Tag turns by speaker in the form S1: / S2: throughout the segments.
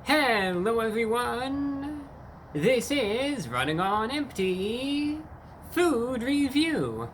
S1: Hello everyone! This is Running on Empty Food Review.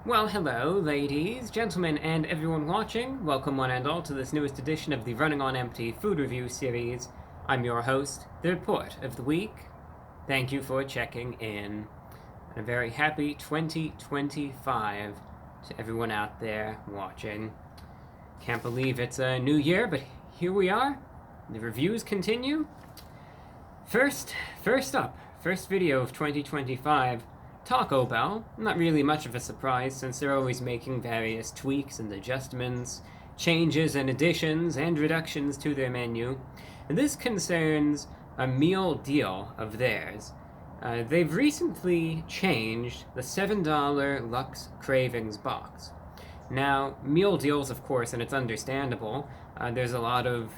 S1: Well, hello ladies, gentlemen, and everyone watching. Welcome one and all to this newest edition of the Running on Empty Food Review series. I'm your host, the Report of the Week. Thank you for checking in. And a very happy 2025 to everyone out there watching. Can't believe it's a new year, but here we are. The reviews continue. First video of 2025, Taco Bell. Not really much of a surprise since they're always making various tweaks and adjustments, changes and additions and reductions to their menu. And this concerns a meal deal of theirs. They've recently changed the $7 Luxe Cravings Box. Now, meal deals, of course, and it's understandable. There's a lot of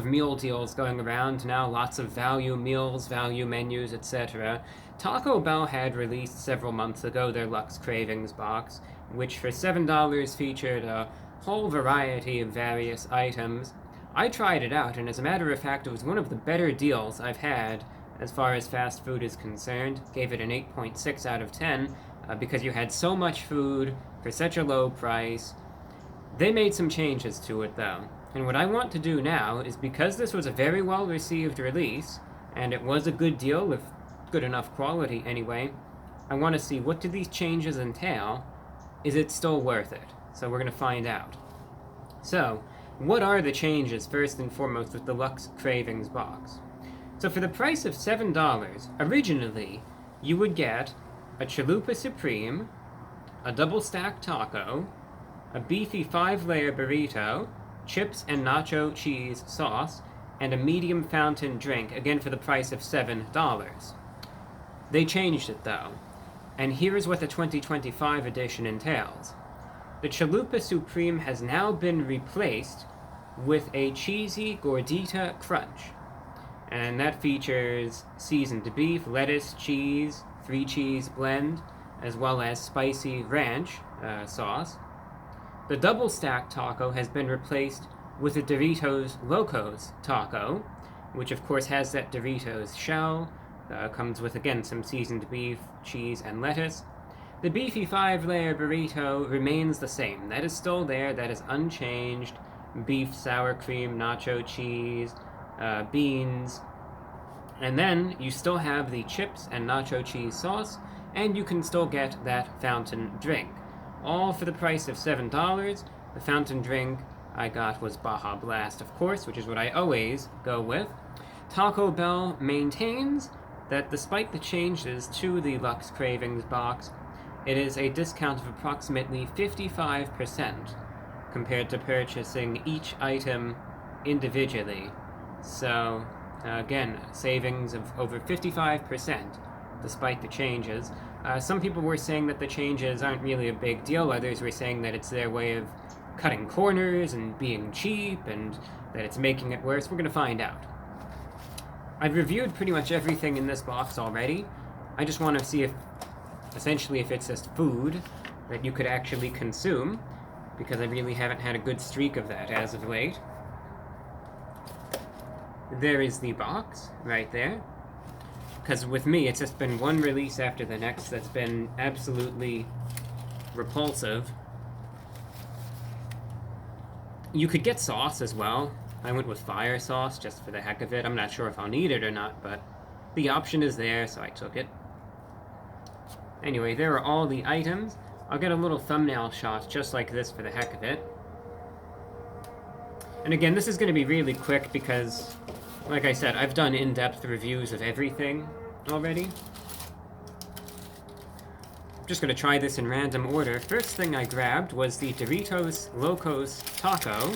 S1: meal deals going around now, lots of value meals, value menus, etc. Taco Bell had released several months ago their Luxe Cravings Box, which for $7 featured a whole variety of various items. I tried it out, and as a matter of fact, it was one of the better deals I've had as far as fast food is concerned. Gave it an 8.6 out of 10 because you had so much food for such a low price. They made some changes to it, though. And what I want to do now is, because this was a very well-received release, and it was a good deal with good enough quality anyway, I want to see, what do these changes entail? Is it still worth it? So we're going to find out. So, what are the changes, first and foremost, with the Luxe Cravings Box? So for the price of $7, originally, you would get a Chalupa Supreme, a double-stack taco, a beefy 5-layer burrito, chips and nacho cheese sauce, and a medium fountain drink, again for the price of $7. They changed it though, and here's what the 2025 edition entails. The Chalupa Supreme has now been replaced with a Cheesy Gordita Crunch, and that features seasoned beef, lettuce, cheese, 3-cheese blend, as well as spicy ranch sauce. The double-stack taco has been replaced with a Doritos Locos Taco, which of course has that Doritos shell, comes with again some seasoned beef, cheese, and lettuce. The beefy 5-layer burrito remains the same. That is still there, that is unchanged. Beef, sour cream, nacho cheese, beans. And then you still have the chips and nacho cheese sauce, and you can still get that fountain drink. All for the price of $7. The fountain drink I got was Baja Blast, of course, which is what I always go with. Taco Bell maintains that despite the changes to the Luxe Cravings Box, it is a discount of approximately 55% compared to purchasing each item individually. So, again, savings of over 55% despite the changes. Some people were saying that the changes aren't really a big deal. Others were saying that it's their way of cutting corners and being cheap, and that it's making it worse. We're going to find out. I've reviewed pretty much everything in this box already. I just want to see if it's just food that you could actually consume, because I really haven't had a good streak of that as of late. There is the box right there. Because with me, it's just been one release after the next that's been absolutely repulsive. You could get sauce as well. I went with fire sauce just for the heck of it. I'm not sure if I'll need it or not, but the option is there, so I took it. Anyway, there are all the items. I'll get a little thumbnail shot just like this for the heck of it. And again, this is going to be really quick because, like I said, I've done in-depth reviews of everything already. I'm just going to try this in random order. First thing I grabbed was the Doritos Locos Taco.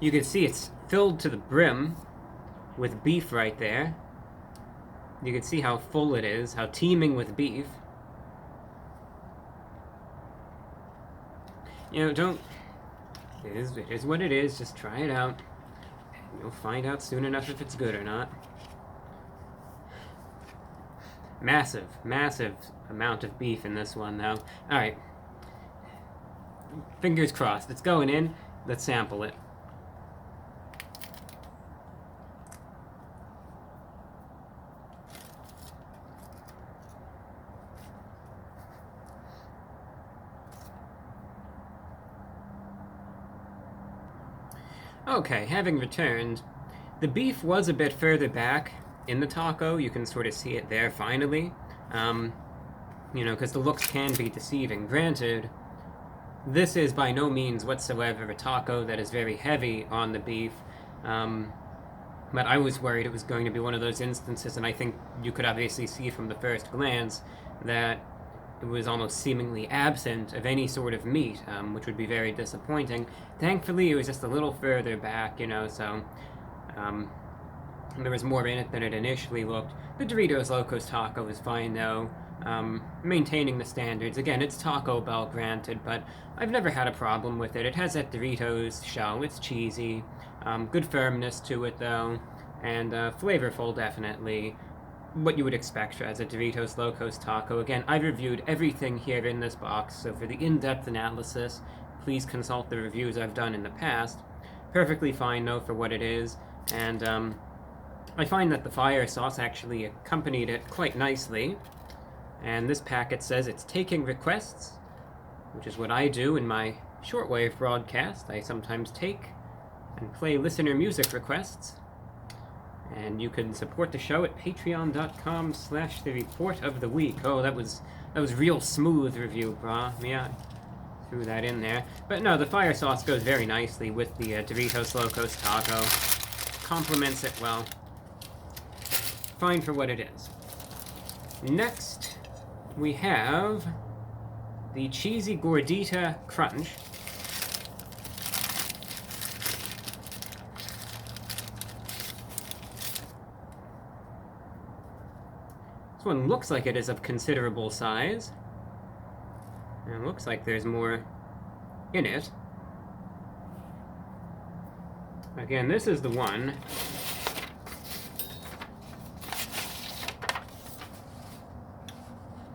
S1: You can see it's filled to the brim with beef right there. You can see how full it is, how teeming with beef. You know, it is what it is, just try it out. You'll find out soon enough if it's good or not. Massive, massive amount of beef in this one, though. Alright. Fingers crossed. It's going in. Let's sample it. Okay, having returned, the beef was a bit further back in the taco. You can sort of see it there finally. You know, because the looks can be deceiving. Granted, this is by no means whatsoever a taco that is very heavy on the beef. But I was worried it was going to be one of those instances, and I think you could obviously see from the first glance that it was almost seemingly absent of any sort of meat, which would be very disappointing. Thankfully, it was just a little further back, you know, so there was more in it than it initially looked. The Doritos Locos Taco is fine, though, maintaining the standards. Again, it's Taco Bell, granted, but I've never had a problem with it. It has that Doritos shell, it's cheesy, good firmness to it, though, and flavorful, definitely. What you would expect as a Doritos Locos Taco. Again, I've reviewed everything here in this box, so for the in-depth analysis, please consult the reviews I've done in the past. Perfectly fine, though, for what it is, and I find that the fire sauce actually accompanied it quite nicely, and this packet says it's taking requests, which is what I do in my shortwave broadcast. I sometimes take and play listener music requests. And you can support the show at patreon.com/TheReportOfTheWeek. Oh, that was real smooth review, brah. Yeah, threw that in there. But no, the fire sauce goes very nicely with the Doritos Locos Taco. Complements it well. Fine for what it is. Next, we have the Cheesy Gordita Crunch. This one looks like it is of considerable size. And it looks like there's more in it. Again, this is the one.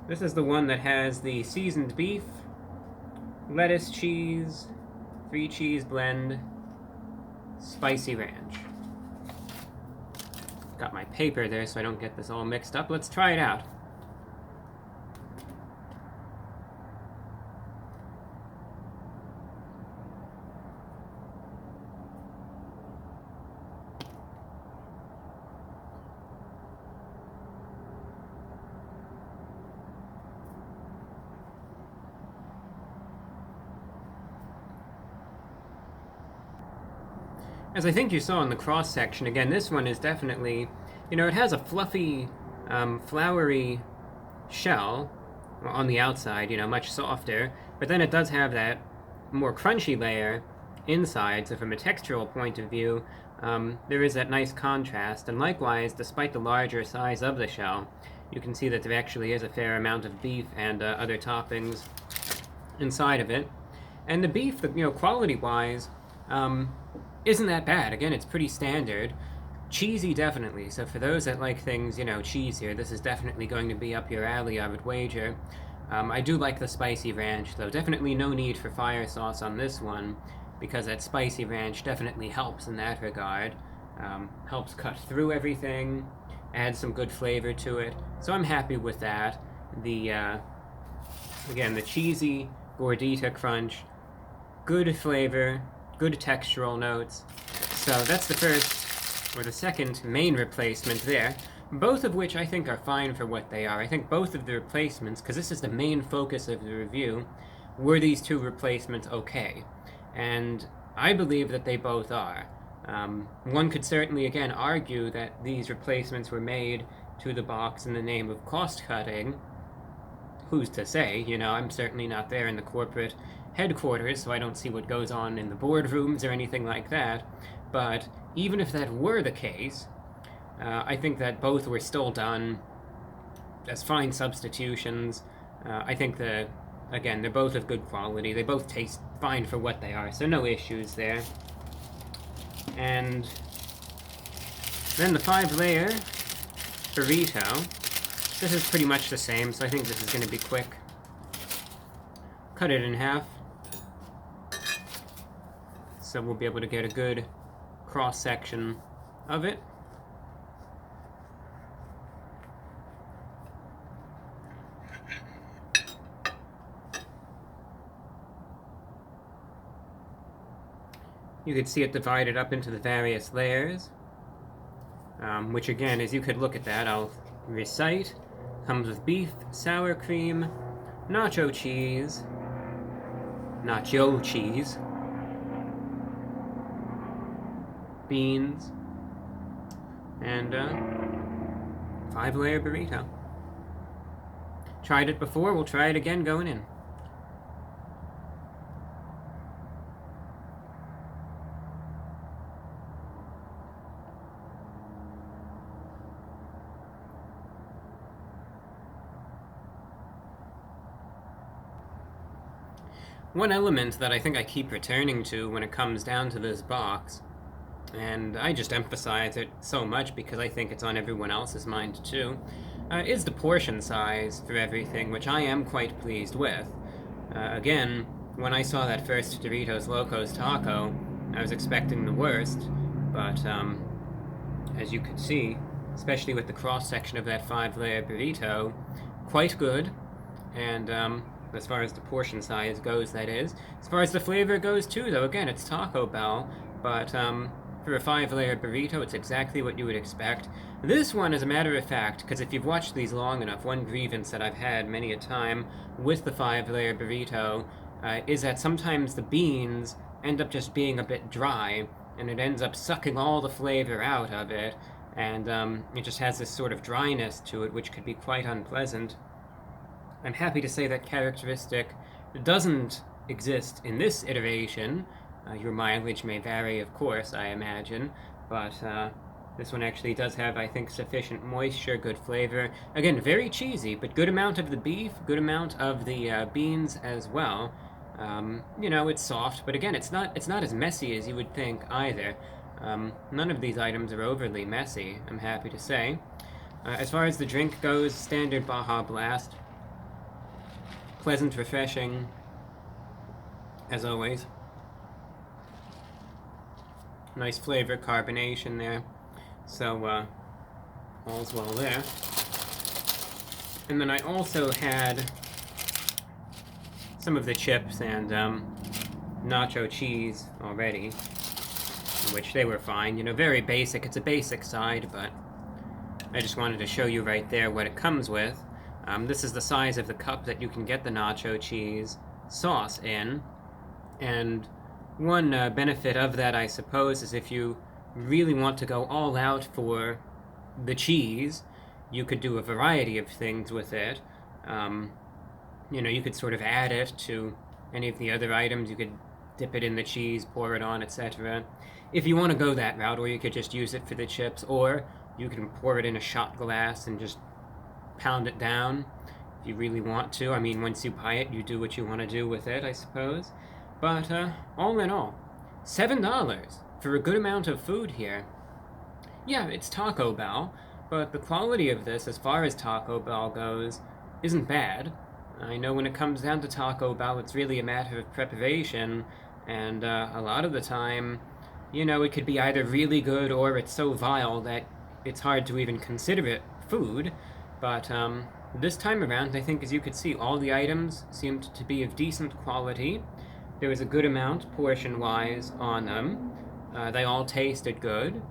S1: This is the one that has the seasoned beef, lettuce, cheese, 3 cheese blend, spicy ranch. Got my paper there so I don't get this all mixed up. Let's try it out. As I think you saw in the cross-section, again, this one is definitely, you know, it has a fluffy, floury shell on the outside, you know, much softer, but then it does have that more crunchy layer inside, so from a textural point of view, there is that nice contrast, and likewise, despite the larger size of the shell, you can see that there actually is a fair amount of beef and other toppings inside of it. And the beef, you know, quality-wise, isn't that bad. Again, it's pretty standard. Cheesy, definitely. So for those that like things, you know, cheesier, this is definitely going to be up your alley, I would wager. I do like the spicy ranch, though. Definitely no need for fire sauce on this one, because that spicy ranch definitely helps in that regard. Helps cut through everything, adds some good flavor to it. So I'm happy with that. The, again, the Cheesy Gordita Crunch, good flavor, good textural notes. So that's the first, or the second, main replacement there, both of which I think are fine for what they are. I think both of the replacements, because this is the main focus of the review, were these two replacements okay? And I believe that they both are. One could certainly, again, argue that these replacements were made to the box in the name of cost-cutting. Who's to say? You know, I'm certainly not there in the corporate headquarters, so I don't see what goes on in the boardrooms or anything like that. But even if that were the case, I think that both were still done as fine substitutions. I think that, again, they're both of good quality. They both taste fine for what they are, so no issues there. And then the 5-layer burrito. This is pretty much the same, so I think this is going to be quick. Cut it in half. So we'll be able to get a good cross-section of it. You could see it divided up into the various layers, which again, as you could look at that, I'll recite, comes with beef, sour cream, nacho cheese, beans, and 5-layer burrito. Tried it before, we'll try it again going in. One element that I think I keep returning to when it comes down to this box, and I just emphasize it so much because I think it's on everyone else's mind too, is the portion size for everything, which I am quite pleased with. Again, when I saw that first Doritos Locos Taco, I was expecting the worst, but as you could see, especially with the cross-section of that 5-layer burrito, quite good, and as far as the portion size goes, that is. As far as the flavor goes too, though, again, it's Taco Bell, but for a 5-layer burrito, it's exactly what you would expect. This one, as a matter of fact, because if you've watched these long enough, one grievance that I've had many a time with the 5-layer burrito is that sometimes the beans end up just being a bit dry, and it ends up sucking all the flavor out of it, and it just has this sort of dryness to it, which could be quite unpleasant. I'm happy to say that characteristic doesn't exist in this iteration. Your mileage may vary, of course, I imagine, but this one actually does have, I think, sufficient moisture, good flavor. Again, very cheesy, but good amount of the beef, good amount of the beans as well. You know, it's soft, but again, it's not as messy as you would think either. None of these items are overly messy, I'm happy to say. As far as the drink goes, standard Baja Blast. Pleasant, refreshing, as always. Nice flavor carbonation there, so all's well there. And then I also had some of the chips and nacho cheese already, which they were fine. You know, very basic. It's a basic side, but I just wanted to show you right there what it comes with. This is the size of the cup that you can get the nacho cheese sauce in, and one benefit of that, I suppose, is if you really want to go all out for the cheese, you could do a variety of things with it. You know, you could sort of add it to any of the other items. You could dip it in the cheese, pour it on, etc. If you want to go that route, or you could just use it for the chips, or you can pour it in a shot glass and just pound it down if you really want to. I mean, once you buy it, you do what you want to do with it, I suppose. But all in all, $7 for a good amount of food here. Yeah, it's Taco Bell, but the quality of this, as far as Taco Bell goes, isn't bad. I know when it comes down to Taco Bell, it's really a matter of preparation, and a lot of the time, you know, it could be either really good or it's so vile that it's hard to even consider it food. But this time around, I think, as you could see, all the items seemed to be of decent quality. There was a good amount, portion-wise, on them. They all tasted good.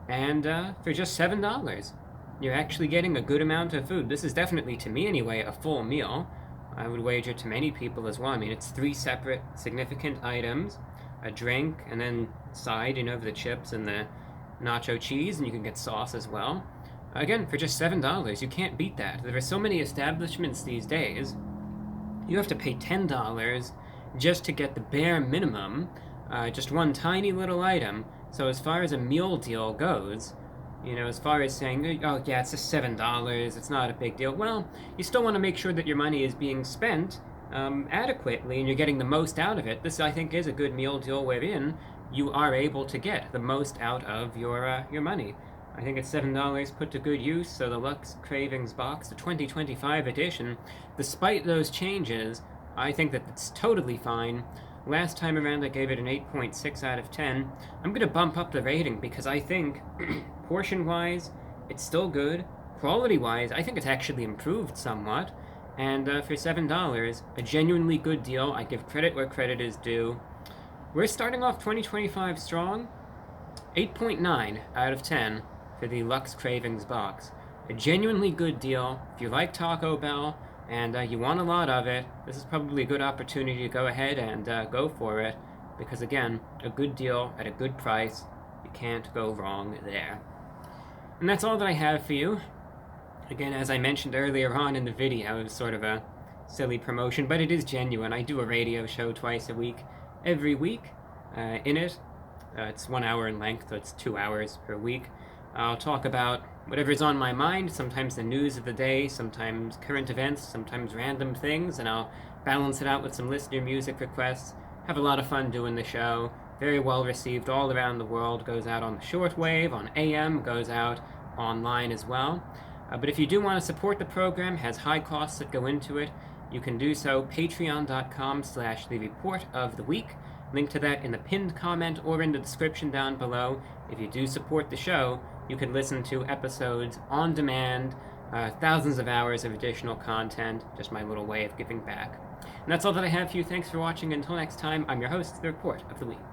S1: And for just $7, you're actually getting a good amount of food. This is definitely, to me anyway, a full meal. I would wager to many people as well. I mean, it's 3 separate significant items, a drink, and then side, you know, the chips and the nacho cheese, and you can get sauce as well. Again, for just $7, you can't beat that. There are so many establishments these days, you have to pay $10 just to get the bare minimum, just one tiny little item. So as far as a meal deal goes, you know, as far as saying, oh yeah, it's just $7, it's not a big deal, well, you still want to make sure that your money is being spent adequately and you're getting the most out of it. This, I think, is a good meal deal wherein you are able to get the most out of your money. I think it's $7 put to good use, so the Luxe Cravings Box, the 2025 edition, despite those changes, I think that it's totally fine. Last time around I gave it an 8.6 out of 10. I'm going to bump up the rating because I think, portion-wise, it's still good. Quality-wise, I think it's actually improved somewhat. And for $7, a genuinely good deal. I give credit where credit is due. We're starting off 2025 strong. 8.9 out of 10 for the Luxe Cravings Box. A genuinely good deal. If you like Taco Bell and you want a lot of it, this is probably a good opportunity to go ahead and go for it. Because again, a good deal at a good price. You can't go wrong there. And that's all that I have for you. Again, as I mentioned earlier on in the video, it was sort of a silly promotion, but it is genuine. I do a radio show twice a week, every week. In it, it's 1 hour in length, so it's 2 hours per week. I'll talk about whatever's on my mind, sometimes the news of the day, sometimes current events, sometimes random things, and I'll balance it out with some listener music requests. Have a lot of fun doing the show. Very well received all around the world. Goes out on the shortwave, on AM, goes out online as well. But if you do want to support the program, has high costs that go into it, you can do so patreon.com/TheReportOfTheWeek. Link to that in the pinned comment or in the description down below. If you do support the show, you can listen to episodes on demand, thousands of hours of additional content, just my little way of giving back. And that's all that I have for you. Thanks for watching. Until next time, I'm your host, The Report of the Week.